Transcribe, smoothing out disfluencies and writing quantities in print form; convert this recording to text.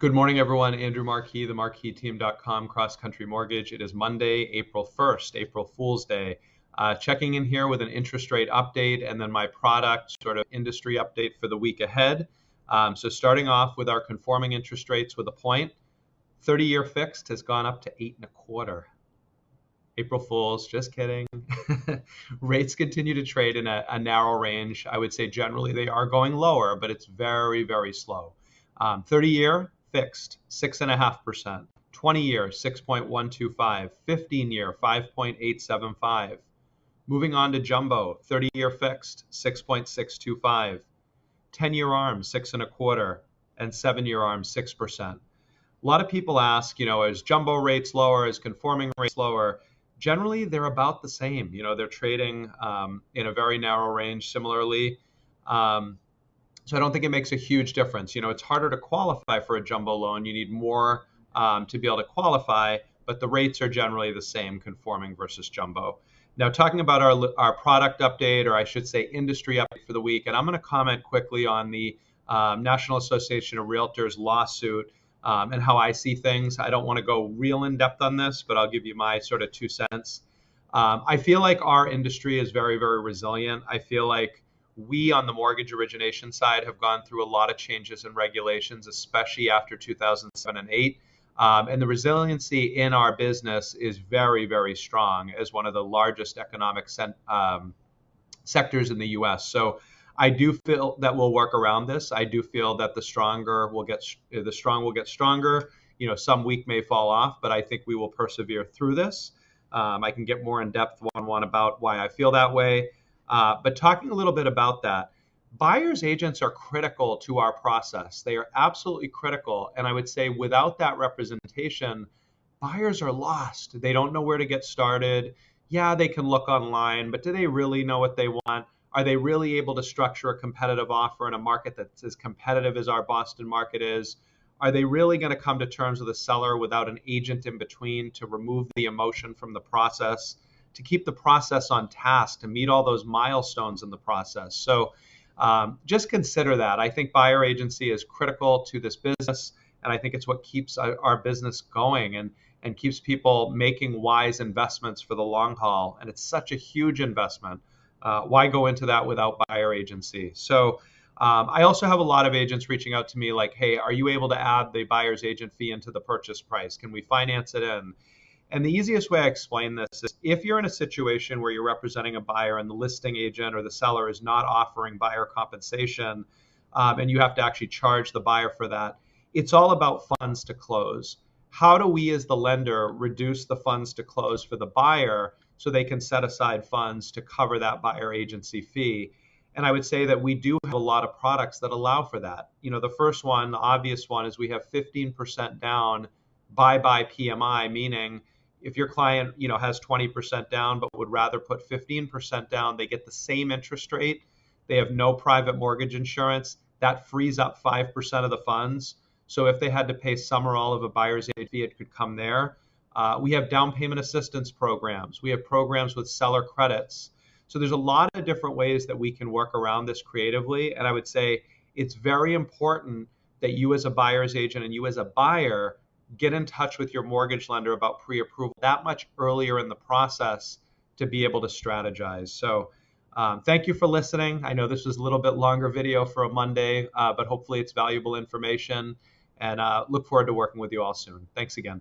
Good morning, everyone. Andrew Marquis, the MarquisTeam.com, CrossCountry Mortgage. It is Monday, April 1st, April Fool's Day. Checking in here with an interest rate update and then my product sort of industry update for the week ahead. So starting off with our conforming interest rates with a point, 30-year fixed has gone up to 8.25. April Fools, just kidding. Rates continue to trade in a narrow range. I would say generally they are going lower, but it's very, very slow. 30-year fixed, 6.5%. 20-year, 6.125. 15-year, 5.875. Moving on to jumbo, 30-year fixed, 6.625. 10-year arms, 6.25, and 7-year arms, 6%. A lot of people ask, is jumbo rates lower, is conforming rates lower? Generally, they're about the same. They're trading in a very narrow range similarly. So I don't think it makes a huge difference. It's harder to qualify for a jumbo loan. You need more to be able to qualify, but the rates are generally the same, conforming versus jumbo. Now, talking about our product update, or I should say industry update for the week, and I'm going to comment quickly on the National Association of Realtors lawsuit and how I see things. I don't want to go real in depth on this, but I'll give you my sort of 2 cents. I feel like our industry is very, very resilient. I feel like we on the mortgage origination side have gone through a lot of changes and regulations, especially after 2007 and 8. And the resiliency in our business is very, very strong as one of the largest economic sectors in the U.S. So I do feel that we'll work around this. I do feel that the strong will get stronger. Some weak may fall off, but I think we will persevere through this. I can get more in depth one about why I feel that way. But talking a little bit about that, buyers agents are critical to our process. They are absolutely critical. And I would say without that representation, buyers are lost. They don't know where to get started. Yeah, they can look online, but do they really know what they want? Are they really able to structure a competitive offer in a market that's as competitive as our Boston market is? Are they really going to come to terms with a seller without an agent in between to remove the emotion from the process, to keep the process on task, to meet all those milestones in the process? So just consider that. I think buyer agency is critical to this business, and I think it's what keeps our business going and keeps people making wise investments for the long haul. And it's such a huge investment. Why go into that without buyer agency? So I also have a lot of agents reaching out to me like, hey, are you able to add the buyer's agent fee into the purchase price? Can we finance it in? And the easiest way I explain this is if you're in a situation where you're representing a buyer and the listing agent or the seller is not offering buyer compensation, and you have to actually charge the buyer for that, it's all about funds to close. How do we as the lender reduce the funds to close for the buyer so they can set aside funds to cover that buyer agency fee? And I would say that we do have a lot of products that allow for that. The first one, the obvious one, is we have 15% down by PMI, meaning if your client, has 20% down but would rather put 15% down, they get the same interest rate. They have no private mortgage insurance. That frees up 5% of the funds. So if they had to pay some or all of a buyer's agent fee, it could come there. We have down payment assistance programs. We have programs with seller credits. So there's a lot of different ways that we can work around this creatively. And I would say it's very important that you as a buyer's agent and you as a buyer get in touch with your mortgage lender about pre-approval that much earlier in the process to be able to strategize. So thank you for listening. I know this was a little bit longer video for a Monday, but hopefully it's valuable information, and look forward to working with you all soon. Thanks again.